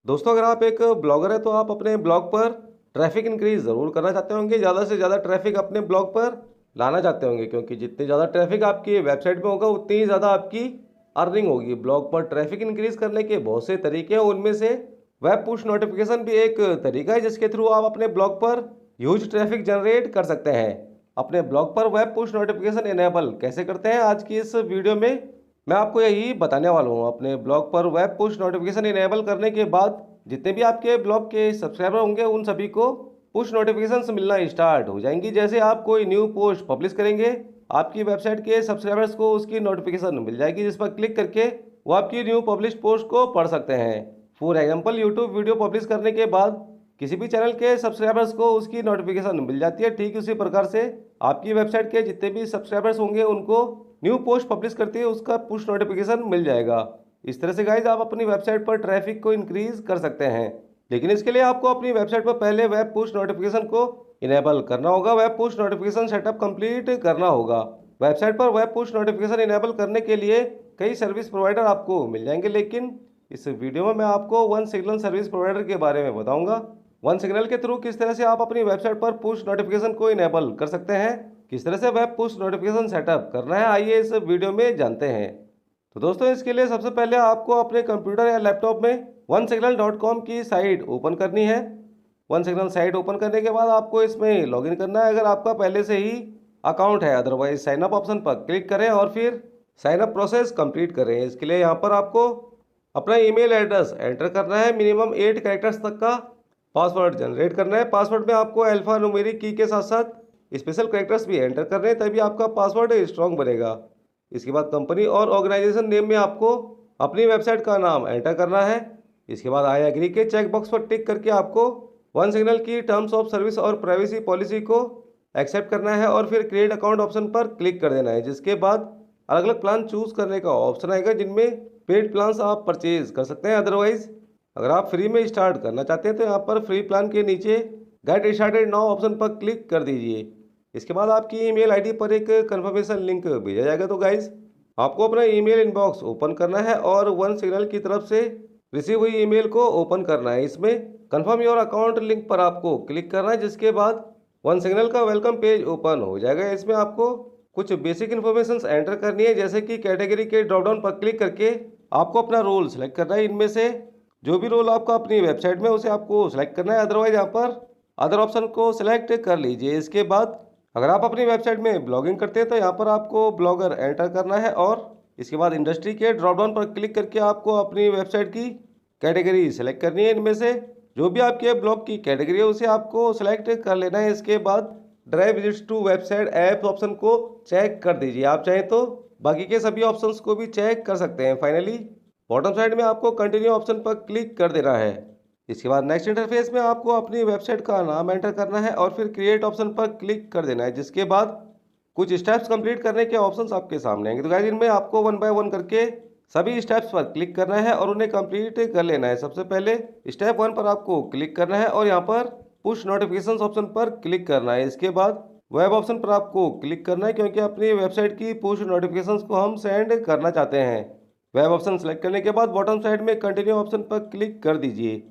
दोस्तों, अगर आप एक ब्लॉगर हैं तो आप अपने ब्लॉग पर ट्रैफिक इंक्रीज ज़रूर करना चाहते होंगे। ज़्यादा से ज़्यादा ट्रैफिक अपने ब्लॉग पर लाना चाहते होंगे, क्योंकि जितनी ज़्यादा ट्रैफिक आपकी वेबसाइट पे होगा उतनी ही ज़्यादा आपकी अर्निंग होगी। ब्लॉग पर ट्रैफिक इंक्रीज करने के बहुत से तरीके हैं, उनमें से वेब पुश नोटिफिकेशन भी एक तरीका है जिसके थ्रू आप अपने ब्लॉग पर ह्यूज ट्रैफिक जनरेट कर सकते हैं। अपने ब्लॉग पर वेब पुश नोटिफिकेशन इनेबल कैसे करते हैं, आज की इस वीडियो में मैं आपको यही बताने वाला हूँ। अपने ब्लॉग पर वेब पुश नोटिफिकेशन इनेबल करने के बाद जितने भी आपके ब्लॉग के सब्सक्राइबर होंगे उन सभी को पुश नोटिफिकेशंस मिलना स्टार्ट हो जाएंगी। जैसे आप कोई न्यू पोस्ट पब्लिश करेंगे, आपकी वेबसाइट के सब्सक्राइबर्स को उसकी नोटिफिकेशन मिल जाएगी, जिस पर क्लिक करके वो आपकी न्यू पब्लिश पोस्ट को पढ़ सकते हैं। For example, YouTube video publish करने के बाद किसी भी चैनल के सब्सक्राइबर्स को उसकी नोटिफिकेशन मिल जाती है। ठीक उसी प्रकार से आपकी वेबसाइट के जितने भी सब्सक्राइबर्स होंगे उनको न्यू पोस्ट पब्लिश करते ही उसका पुश नोटिफिकेशन मिल जाएगा। इस तरह से गाइज आप अपनी वेबसाइट पर ट्रैफिक को इंक्रीज कर सकते हैं, लेकिन इसके लिए आपको अपनी वेबसाइट पर पहले वेब पुश नोटिफिकेशन को इनेबल करना होगा। Web push notification setup complete करना होगा। वेबसाइट पर वेब पुश नोटिफिकेशन इनेबल करने के लिए कई सर्विस प्रोवाइडर आपको मिल जाएंगे, लेकिन इस वीडियो में मैं आपको वन सिग्नल सर्विस प्रोवाइडर के बारे में बताऊंगा। वन सिग्नल के थ्रू किस तरह से आप अपनी वेबसाइट पर पुश नोटिफिकेशन को इनेबल कर सकते हैं, किस तरह से वेब पुश नोटिफिकेशन सेटअप करना है, आइए इस वीडियो में जानते हैं। तो दोस्तों, इसके लिए सबसे पहले आपको अपने कंप्यूटर या लैपटॉप में onesignal.com की साइट ओपन करनी है। वन सिग्नल साइट ओपन करने के बाद आपको इसमें लॉगिन करना है, अगर आपका पहले से ही अकाउंट है। अदरवाइज साइन अप ऑप्शन पर क्लिक करें और फिर साइन अप प्रोसेस कंप्लीट करें। इसके लिए यहाँ पर आपको अपना ईमेल एड्रेस एंटर करना है, मिनिमम 8 कैरेक्टर्स तक का पासवर्ड जनरेट करना है। पासवर्ड में आपको अल्फा न्यूमेरिक की के साथ साथ स्पेशल कैरेक्टर्स भी एंटर करने हैं, तभी आपका पासवर्ड स्ट्रॉन्ग बनेगा। इसके बाद कंपनी और ऑर्गेनाइजेशन नेम में आपको अपनी वेबसाइट का नाम एंटर करना है। इसके बाद आई एग्री के चेक बॉक्स पर टिक करके आपको वन सिग्नल की टर्म्स ऑफ सर्विस और प्राइवेसी पॉलिसी को एक्सेप्ट करना है और फिर क्रिएट अकाउंट ऑप्शन पर क्लिक कर देना है। जिसके बाद अलग अलग प्लान चूज करने का ऑप्शन आएगा, जिनमें पेड प्लान्स आप परचेज कर सकते हैं। अदरवाइज अगर आप फ्री में स्टार्ट करना चाहते हैं तो यहाँ पर फ्री प्लान के नीचे गेट स्टार्टेड नाउ ऑप्शन पर क्लिक कर दीजिए। इसके बाद आपकी ईमेल आईडी पर एक कंफर्मेशन लिंक भेजा जाएगा। तो गाइज आपको अपना ईमेल इनबॉक्स ओपन करना है और वन सिग्नल की तरफ से रिसीव हुई ईमेल को ओपन करना है। इसमें कंफर्म योर अकाउंट लिंक पर आपको क्लिक करना है, जिसके बाद वन सिग्नल का वेलकम पेज ओपन हो जाएगा। इसमें आपको कुछ बेसिक इन्फॉर्मेशन एंटर करनी है, जैसे कि कैटेगरी के ड्रॉप डाउन पर क्लिक करके आपको अपना रोल सेलेक्ट करना है। इनमें से जो भी रोल आपका अपनी वेबसाइट में उसे आपको सेलेक्ट करना है, अदरवाइज यहाँ पर अदर ऑप्शन को सिलेक्ट कर लीजिए। इसके बाद अगर आप अपनी वेबसाइट में ब्लॉगिंग करते हैं तो यहाँ पर आपको ब्लॉगर एंटर करना है और इसके बाद इंडस्ट्री के ड्रॉप डाउन पर क्लिक करके आपको अपनी वेबसाइट की कैटेगरी सेलेक्ट करनी है। इनमें से जो भी आपके ब्लॉग की कैटेगरी है उसे आपको सेलेक्ट कर लेना है। इसके बाद drive visits to website apps option को चेक कर दीजिए। आप चाहें तो बाकी के सभी ऑप्शंस को भी चेक कर सकते हैं। फाइनली बॉटम साइड में आपको कंटिन्यू ऑप्शन पर क्लिक कर देना है। इसके बाद नेक्स्ट इंटरफेस में आपको अपनी वेबसाइट का नाम एंटर करना है और फिर क्रिएट ऑप्शन पर क्लिक कर देना है। जिसके बाद कुछ स्टेप्स कंप्लीट करने के ऑप्शंस आपके सामने आएंगे। तो गाइस इनमें आपको वन बाय वन करके सभी स्टेप्स पर क्लिक करना है और उन्हें कंप्लीट कर लेना है। सबसे पहले स्टेप 1 पर आपको क्लिक करना है और यहाँ पर पुश नोटिफिकेशन ऑप्शन पर क्लिक करना है। इसके बाद वेब ऑप्शन पर आपको क्लिक करना है, क्योंकि अपनी वेबसाइट की पुश नोटिफिकेशन को हम सेंड करना चाहते हैं। वेब ऑप्शन सेलेक्ट करने के बाद बॉटम साइड में कंटिन्यू ऑप्शन पर क्लिक कर दीजिए।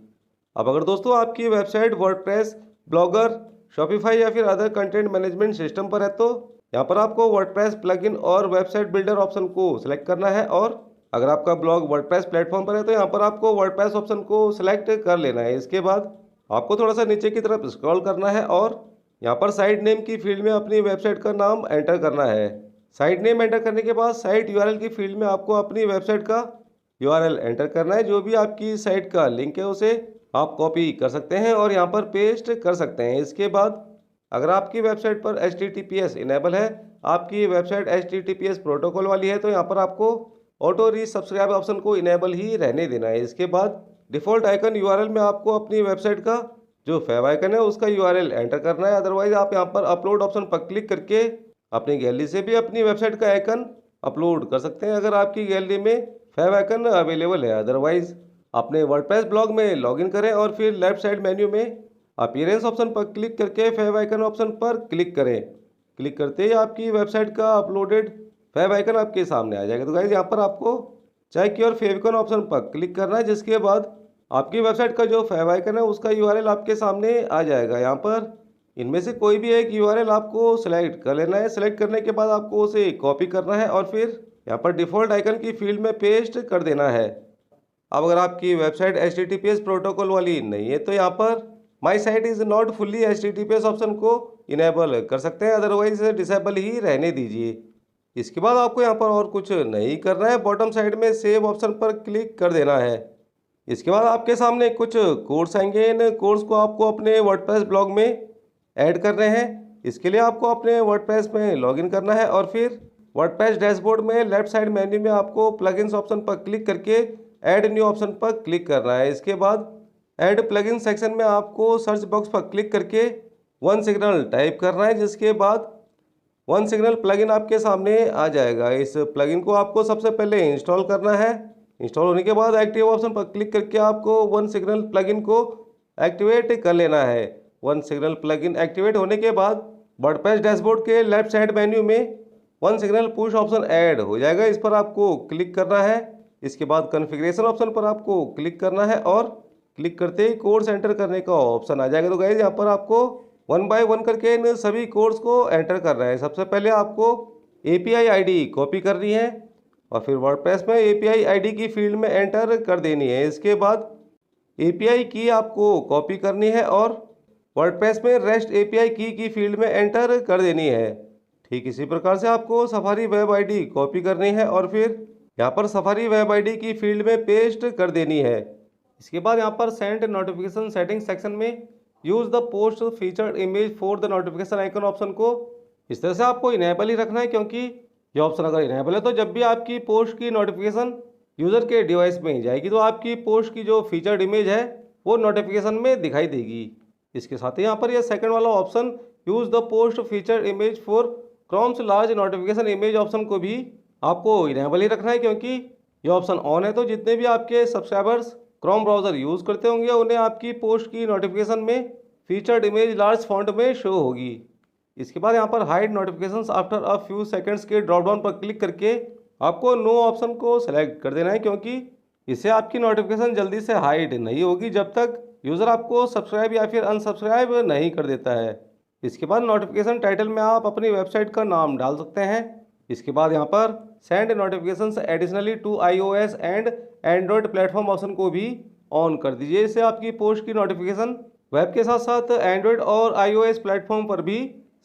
अब अगर दोस्तों आपकी वेबसाइट वर्डप्रेस, ब्लॉगर, शॉपिफाई या फिर अदर कंटेंट मैनेजमेंट सिस्टम पर है तो यहाँ पर आपको वर्डप्रेस प्लगइन और वेबसाइट बिल्डर ऑप्शन को सिलेक्ट करना है। और अगर आपका ब्लॉग वर्डप्रेस प्लेटफॉर्म पर है तो यहाँ पर आपको वर्डप्रेस ऑप्शन को सिलेक्ट कर लेना है। इसके बाद आपको थोड़ा सा नीचे की तरफ स्क्रॉल करना है और यहाँ पर साइट नेम की फील्ड में अपनी वेबसाइट का नाम एंटर करना है। साइट नेम एंटर करने के बाद साइट यूआरएल की फील्ड में आपको अपनी वेबसाइट का यूआरएल एंटर करना है। जो भी आपकी साइट का लिंक है उसे आप कॉपी कर सकते हैं और यहाँ पर पेस्ट कर सकते हैं। इसके बाद अगर आपकी वेबसाइट पर HTTPS इनेबल है, आपकी वेबसाइट HTTPS प्रोटोकॉल वाली है, तो यहाँ पर आपको ऑटो री सब्सक्राइब ऑप्शन को इनेबल ही रहने देना है। इसके बाद डिफ़ॉल्ट आइकन यूआरएल में आपको अपनी वेबसाइट का जो फेव आइकन है उसका यूआरएल एंटर करना है। अदरवाइज आप यहाँ पर अपलोड ऑप्शन पर क्लिक करके अपनी गैलरी से भी अपनी वेबसाइट का आइकन अपलोड कर सकते हैं, अगर आपकी गैलरी में फेव आइकन अवेलेबल है। अदरवाइज अपने वर्डप्रेस ब्लॉग में लॉगिन करें और फिर लेफ्ट साइड मेन्यू में अपीयरेंस ऑप्शन पर क्लिक करके फेव आइकन ऑप्शन पर क्लिक करें। क्लिक करते ही आपकी वेबसाइट का अपलोडेड फेव आइकन आपके सामने आ जाएगा। तो गाइस यहाँ पर आपको चेक योर फेविकॉन ऑप्शन पर क्लिक करना है, जिसके बाद आपकी वेबसाइट का जो फेव आइकन है उसका यूआरएल आपके सामने आ जाएगा। यहाँ पर इनमें से कोई भी एक यूआरएल आपको सेलेक्ट कर लेना है। सेलेक्ट करने के बाद आपको उसे कॉपी करना है और फिर यहाँ पर डिफ़ॉल्ट आइकन की फील्ड में पेस्ट कर देना है। अब अगर आपकी वेबसाइट HTTPS प्रोटोकॉल वाली नहीं है तो यहाँ पर my site is not fully HTTPS option को इनेबल कर सकते हैं, अदरवाइज इसे डिसेबल ही रहने दीजिए। इसके बाद आपको यहाँ पर और कुछ नहीं करना है, बॉटम साइड में सेव ऑप्शन पर क्लिक कर देना है। इसके बाद आपके सामने कुछ कोड्स आएंगे। इन कोड्स को आपको अपने वर्डप्रेस ब्लॉग में ऐड करने हैं। इसके लिए आपको अपने वर्डप्रेस में लॉगिन करना है और फिर वर्डप्रेस डैशबोर्ड में लेफ्ट साइड मेन्यू में आपको प्लगइन्स ऑप्शन पर क्लिक करके ऐड न्यू ऑप्शन पर क्लिक करना है। इसके बाद ऐड प्लगइन सेक्शन में आपको सर्च बॉक्स पर क्लिक करके वन सिग्नल टाइप करना है, जिसके बाद वन सिग्नल प्लगइन आपके सामने आ जाएगा। इस प्लगइन को आपको सबसे पहले इंस्टॉल करना है। इंस्टॉल होने के बाद एक्टिव ऑप्शन पर क्लिक करके आपको वन सिग्नल प्लगइन को एक्टिवेट कर लेना है। वन सिग्नल प्लगइन एक्टिवेट होने के बाद वर्डप्रेस डैशबोर्ड के लेफ्ट साइड मेन्यू में one signal push option add हो जाएगा। इस पर आपको क्लिक करना है। इसके बाद कॉन्फ़िगरेशन ऑप्शन पर आपको क्लिक करना है और क्लिक करते ही कोड्स एंटर करने का ऑप्शन आ जाएगा। तो गाइस यहाँ पर आपको वन बाय वन करके इन सभी कोड्स को एंटर करना है। सबसे पहले आपको API ID कॉपी करनी है और फिर वर्डप्रेस में API ID की फील्ड में एंटर कर देनी है। इसके बाद API की आपको कॉपी करनी है और वर्डप्रेस में रेस्ट API की फील्ड में एंटर कर देनी है। ठीक इसी प्रकार से आपको सफारी वेब ID कॉपी करनी है और फिर यहाँ पर सफारी वेब ID की फील्ड में पेस्ट कर देनी है। इसके बाद यहाँ पर सेंड नोटिफिकेशन सेटिंग सेक्शन में use the post featured image for the notification icon option को इस तरह से आपको इनेबल ही रखना है, क्योंकि ये ऑप्शन अगर इनेबल है तो जब भी आपकी पोस्ट की नोटिफिकेशन यूज़र के डिवाइस में ही जाएगी तो आपकी पोस्ट की जो फीचर्ड इमेज है वो नोटिफिकेशन में दिखाई देगी। इसके साथ ही यहाँ पर यह सेकंड वाला option use the post featured image for chromes large notification image option को भी आपको इनेबल ही रखना है, क्योंकि ये ऑप्शन ऑन है तो जितने भी आपके सब्सक्राइबर्स क्रोम ब्राउज़र यूज़ करते होंगे उन्हें आपकी पोस्ट की नोटिफिकेशन में फीचर्ड इमेज लार्ज फॉन्ट में शो होगी। इसके बाद यहाँ पर hide notifications after a few seconds के ड्रॉप डाउन पर क्लिक करके आपको नो ऑप्शन को सेलेक्ट कर देना है, क्योंकि इससे आपकी नोटिफिकेशन जल्दी से हाइड नहीं होगी जब तक यूज़र आपको सब्सक्राइब या फिर अनसब्सक्राइब नहीं कर देता है। इसके बाद नोटिफिकेशन टाइटल में आप अपनी वेबसाइट का नाम डाल सकते हैं। इसके बाद यहाँ पर send notifications additionally to iOS and android platform option को भी ऑन कर दीजिए। इससे आपकी पोस्ट की नोटिफिकेशन वेब के साथ साथ एंड्रॉयड और iOS प्लेटफॉर्म पर भी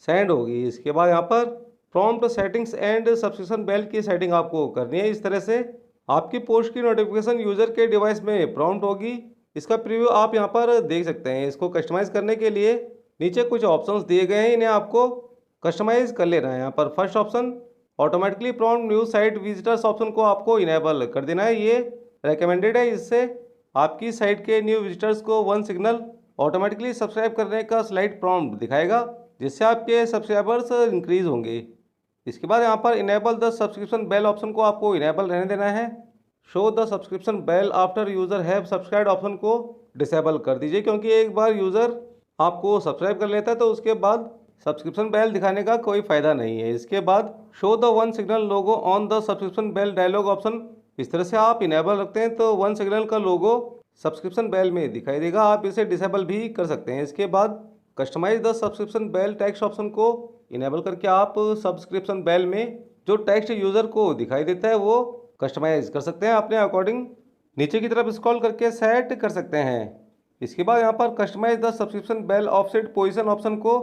सेंड होगी। इसके बाद यहाँ पर prompt settings and subscription bell की सेटिंग आपको करनी है। इस तरह से आपकी पोस्ट की नोटिफिकेशन यूज़र के डिवाइस में प्रॉम्प्ट होगी। इसका प्रीव्यू आप यहाँ पर देख सकते हैं। इसको कस्टमाइज़ करने के लिए नीचे कुछ ऑप्शंस दिए गए हैं, इन्हें आपको कस्टमाइज़ कर लेना है। यहाँ पर first option automatically prompt new site visitors option को आपको इनेबल कर देना है। ये रेकमेंडेड है, इससे आपकी साइट के न्यू विजिटर्स को वन सिग्नल ऑटोमेटिकली सब्सक्राइब करने का स्लाइड प्रॉम्प्ट दिखाएगा, जिससे आपके सब्सक्राइबर्स इंक्रीज होंगे। इसके बाद यहाँ पर enable the subscription bell option को आपको इनेबल रहने देना है। Show the subscription bell after user have subscribe option को डिसेबल कर दीजिए, क्योंकि एक बार यूज़र आपको सब्सक्राइब कर लेता है तो उसके बाद सब्सक्रिप्शन बेल दिखाने का कोई फ़ायदा नहीं है। इसके बाद show the OneSignal logo on the subscription bell dialog option इस तरह से आप इनेबल रखते हैं तो वन सिग्नल का लोगो सब्सक्रिप्शन बेल में दिखाई देगा। आप इसे डिसेबल भी कर सकते हैं। इसके बाद customize the subscription bell text option को इनेबल करके आप सब्सक्रिप्शन बेल में जो टेक्स्ट यूज़र को दिखाई देता है वो कस्टमाइज कर सकते हैं अपने अकॉर्डिंग। नीचे की तरफ स्क्रॉल करके सेट कर सकते हैं। इसके बाद यहाँ पर customize the subscription bell offset position option को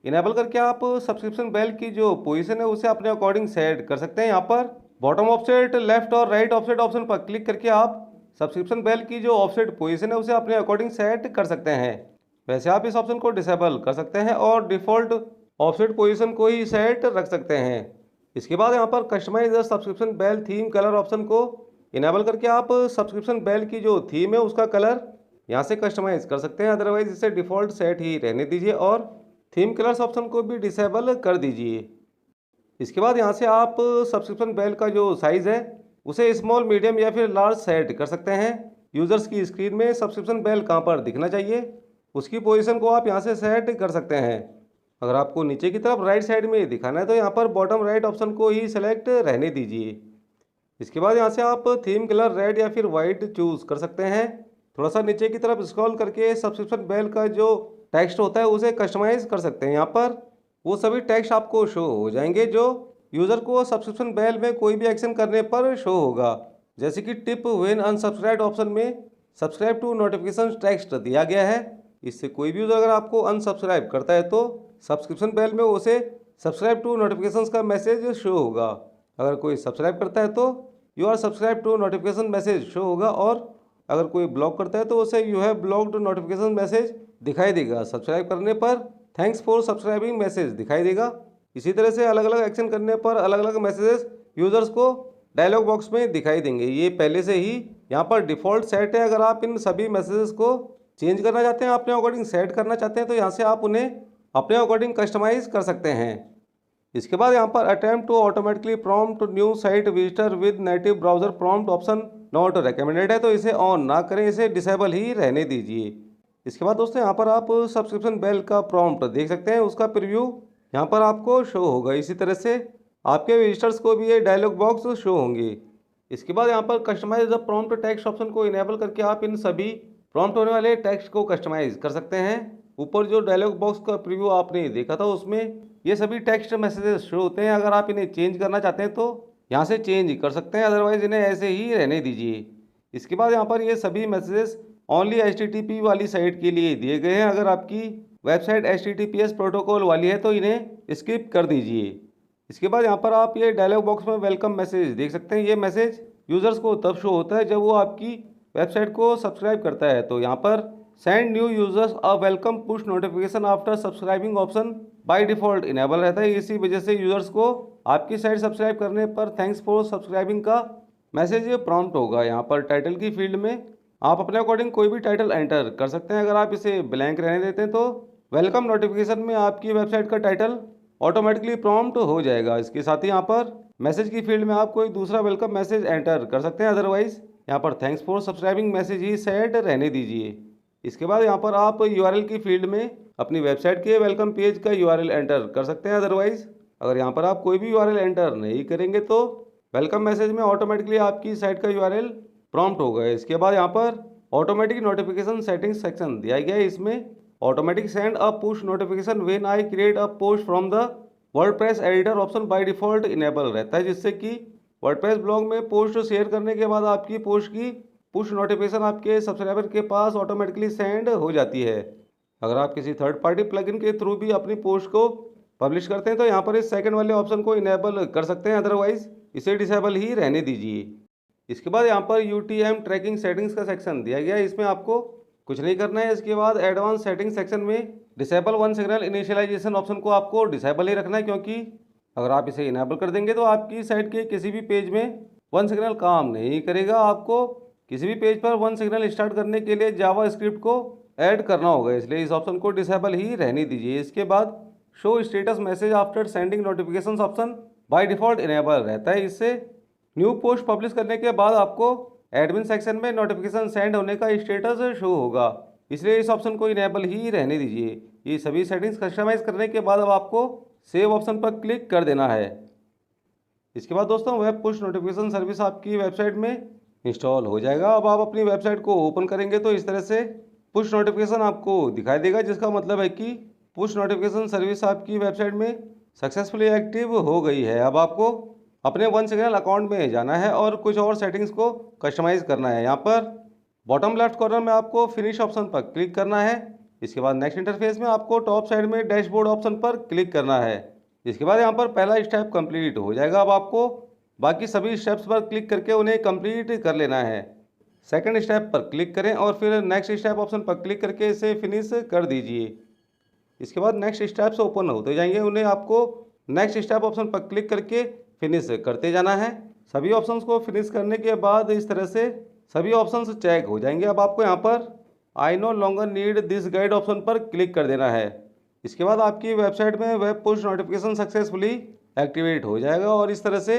इनेबल करके आप सब्सक्रिप्शन बेल की जो पोजीशन है उसे अपने अकॉर्डिंग सेट कर सकते हैं। यहाँ पर बॉटम ऑफसेट, लेफ्ट और राइट ऑफसेट ऑप्शन पर क्लिक करके आप सब्सक्रिप्शन बेल की जो ऑफसेट पोजीशन है उसे अपने अकॉर्डिंग सेट कर सकते हैं। वैसे आप इस ऑप्शन को डिसेबल कर सकते हैं और डिफ़ॉल्ट ऑफसेट पोजीशन को ही सेट रख सकते हैं। इसके बाद यहाँ पर customize the subscription bell theme colour option को इनेबल करके आप सब्सक्रिप्शन बेल की जो थीम है उसका कलर यहाँ से कस्टमाइज कर सकते हैं, अदरवाइज इसे डिफ़ॉल्ट सेट ही रहने दीजिए और थीम कलर्स ऑप्शन को भी डिसेबल कर दीजिए। इसके बाद यहाँ से आप सब्सक्रिप्शन बेल का जो साइज़ है उसे स्मॉल, मीडियम या फिर लार्ज सेट कर सकते हैं। यूज़र्स की स्क्रीन में सब्सक्रिप्शन बेल कहाँ पर दिखना चाहिए उसकी पोजीशन को आप यहाँ से सेट कर सकते हैं। अगर आपको नीचे की तरफ राइट साइड में दिखाना है तो यहाँ पर बॉटम राइट ऑप्शन को ही सेलेक्ट रहने दीजिए। इसके बाद यहाँ से आप थीम कलर रेड या फिर वाइट चूज़ कर सकते हैं। थोड़ा सा नीचे की तरफ स्क्रॉल करके सब्सक्रिप्शन बेल का जो टेक्स्ट होता है उसे कस्टमाइज कर सकते हैं। यहाँ पर वो सभी टेक्स्ट आपको शो हो जाएंगे जो यूज़र को सब्सक्रिप्शन बेल में कोई भी एक्शन करने पर शो होगा। जैसे कि टिप व्हेन अनसब्सक्राइब ऑप्शन में सब्सक्राइब टू नोटिफिकेशन टेक्स्ट दिया गया है। इससे कोई भी यूज़र अगर आपको अनसब्सक्राइब करता है तो सब्सक्रिप्शन बेल में उसे सब्सक्राइब टू नोटिफिकेशंस का मैसेज शो होगा। अगर कोई सब्सक्राइब करता है तो you are subscribe to notification message show होगा, और अगर कोई ब्लॉक करता है तो उसे you have blocked notification message दिखाई देगा। सब्सक्राइब करने पर थैंक्स फॉर सब्सक्राइबिंग मैसेज दिखाई देगा। इसी तरह से अलग अलग एक्शन करने पर अलग अलग मैसेजेस यूज़र्स को डायलॉग बॉक्स में दिखाई देंगे। ये पहले से ही यहाँ पर डिफ़ॉल्ट सेट है। अगर आप इन सभी मैसेजेस को चेंज करना चाहते हैं, अपने अकॉर्डिंग सेट करना चाहते हैं, तो यहाँ से आप उन्हें अपने अकॉर्डिंग कस्टमाइज कर सकते हैं। इसके बाद यहाँ पर attempt to automatically prompt new site visitor with native browser prompt option not recommended है, तो इसे ऑन ना करें, इसे डिसेबल ही रहने दीजिए। इसके बाद दोस्तों यहाँ पर आप सब्सक्रिप्शन बेल का प्रॉम्प्ट देख सकते हैं, उसका प्रीव्यू यहाँ पर आपको शो होगा। इसी तरह से आपके विजिटर्स को भी ये डायलॉग बॉक्स शो होंगे। इसके बाद यहाँ पर customize the prompt text option को इनेबल करके आप इन सभी प्रॉम्प्ट होने वाले टेक्स्ट को कस्टमाइज कर सकते हैं। ऊपर जो डायलॉग बॉक्स का प्रीव्यू आपने देखा था उसमें ये सभी टेक्स्ट मैसेजेस शो होते हैं। अगर आप इन्हें चेंज करना चाहते हैं तो यहाँ से चेंज कर सकते हैं, अदरवाइज इन्हें ऐसे ही रहने दीजिए। इसके बाद यहाँ पर ये सभी मैसेजेस ओनली HTTP वाली साइट के लिए दिए गए हैं। अगर आपकी वेबसाइट HTTPS प्रोटोकॉल वाली है तो इन्हें स्किप कर दीजिए। इसके बाद यहाँ पर आप ये डायलॉग बॉक्स में वेलकम मैसेज देख सकते हैं। ये मैसेज यूज़र्स को तब शो होता है जब वो आपकी वेबसाइट को सब्सक्राइब करता है। तो यहाँ पर send new users a welcome push notification after subscribing option by default enable रहता है। इसी वजह से यूज़र्स को आपकी साइट सब्सक्राइब करने पर थैंक्स फॉर सब्सक्राइबिंग का मैसेज प्रॉम्प्ट होगा। यहाँ पर टाइटल की फील्ड में आप अपने अकॉर्डिंग कोई भी टाइटल एंटर कर सकते हैं। अगर आप इसे ब्लैंक रहने देते हैं तो वेलकम नोटिफिकेशन में आपकी वेबसाइट का टाइटल ऑटोमेटिकली प्रॉम्प्ट हो जाएगा। इसके साथ ही यहाँ पर मैसेज की फील्ड में आप कोई दूसरा वेलकम मैसेज एंटर कर सकते हैं, अदरवाइज यहाँ पर thanks for subscribing message he set रहने दीजिए। इसके बाद यहाँ पर आप URL की फील्ड में अपनी वेबसाइट के वेलकम पेज का URL एंटर कर सकते हैं, अदरवाइज अगर यहाँ पर आप कोई भी URL एंटर नहीं करेंगे तो वेलकम मैसेज में ऑटोमेटिकली आपकी साइट का URL प्रॉम्प्ट होगा। इसके बाद यहाँ पर ऑटोमेटिक नोटिफिकेशन सेटिंग्स सेक्शन दिया गया है। इसमें automatic send a push notification when I create a post from the WordPress editor option by default enable रहता है, जिससे कि वर्डप्रेस ब्लॉग में पोस्ट शेयर करने के बाद आपकी पोस्ट की पुश नोटिफिकेशन आपके सब्सक्राइबर के पास ऑटोमेटिकली सेंड हो जाती है। अगर आप किसी थर्ड पार्टी प्लगइन के थ्रू भी अपनी पोस्ट को पब्लिश करते हैं तो यहाँ पर इस सेकंड वाले ऑप्शन को इनेबल कर सकते हैं, अदरवाइज इसे डिसेबल ही रहने दीजिए। इसके बाद यहाँ पर UTM ट्रैकिंग सेटिंग्स का सेक्शन दिया गया है। इसमें आपको कुछ नहीं करना है। इसके बाद एडवांस सेटिंग सेक्शन में disable OneSignal initialization option को आपको डिसेबल ही रखना है, क्योंकि अगर आप इसे इनेबल कर देंगे तो आपकी साइट के किसी भी पेज में वन सिग्नल काम नहीं करेगा। आपको किसी भी पेज पर वन सिग्नल स्टार्ट करने के लिए जावा स्क्रिप्ट को ऐड करना होगा, इसलिए इस ऑप्शन को डिसेबल ही रहने दीजिए। इसके बाद show status message after sending notification option by default enable रहता है। इससे न्यू पोस्ट पब्लिश करने के बाद आपको एडमिन सेक्शन में नोटिफिकेशन सेंड होने का स्टेटस शो होगा, इसलिए इस ऑप्शन को इनेबल ही रहने दीजिए। ये सभी सेटिंग्स कस्टमाइज करने के बाद अब आपको सेव ऑप्शन पर क्लिक कर देना है। इसके बाद दोस्तों वेब पुश नोटिफिकेशन सर्विस आपकी वेबसाइट में इंस्टॉल हो जाएगा। अब आप अपनी वेबसाइट को ओपन करेंगे तो इस तरह से पुश नोटिफिकेशन आपको दिखाई देगा, जिसका मतलब है कि पुश नोटिफिकेशन सर्विस आपकी वेबसाइट में सक्सेसफुली एक्टिव हो गई है। अब आपको अपने वन सिग्नल अकाउंट में जाना है और कुछ और सेटिंग्स को कस्टमाइज करना है। यहाँ पर बॉटम लेफ्ट कॉर्नर में आपको फिनिश ऑप्शन पर क्लिक करना है। इसके बाद नेक्स्ट इंटरफेस में आपको टॉप साइड में डैशबोर्ड ऑप्शन पर क्लिक करना है। इसके बाद यहाँ पर पहला स्टेप कंप्लीट हो जाएगा। अब आपको बाकी सभी स्टेप्स पर क्लिक करके उन्हें कंप्लीट कर लेना है। सेकंड स्टेप पर क्लिक करें और फिर नेक्स्ट स्टेप ऑप्शन पर क्लिक करके इसे फिनिश कर दीजिए। इसके बाद नेक्स्ट स्टेप्स ओपन होते जाएंगे, उन्हें आपको नेक्स्ट स्टेप ऑप्शन पर क्लिक करके फिनिश करते जाना है। सभी ऑप्शंस को फिनिश करने के बाद इस तरह से सभी ऑप्शंस चेक हो जाएंगे। अब आपको यहाँ पर I know longer need this guide option पर क्लिक कर देना है। इसके बाद आपकी वेबसाइट में web push notification successfully activate हो जाएगा और इस तरह से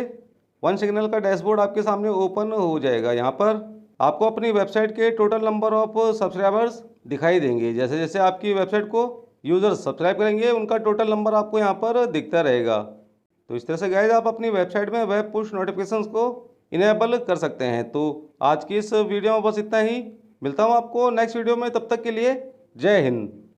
वन सिग्नल का डैशबोर्ड आपके सामने ओपन हो जाएगा। यहाँ पर आपको अपनी वेबसाइट के टोटल नंबर ऑफ सब्सक्राइबर्स दिखाई देंगे। जैसे जैसे आपकी वेबसाइट को यूज़र्स सब्सक्राइब करेंगे उनका टोटल नंबर आपको यहाँ पर दिखता रहेगा। तो इस तरह से गाइस आप अपनी वेबसाइट में वेब पुश नोटिफिकेशंस को इनेबल कर सकते हैं। तो आज की इस वीडियो में बस इतना ही। मिलता हूँ आपको नेक्स्ट वीडियो में, तब तक के लिए जय हिंद।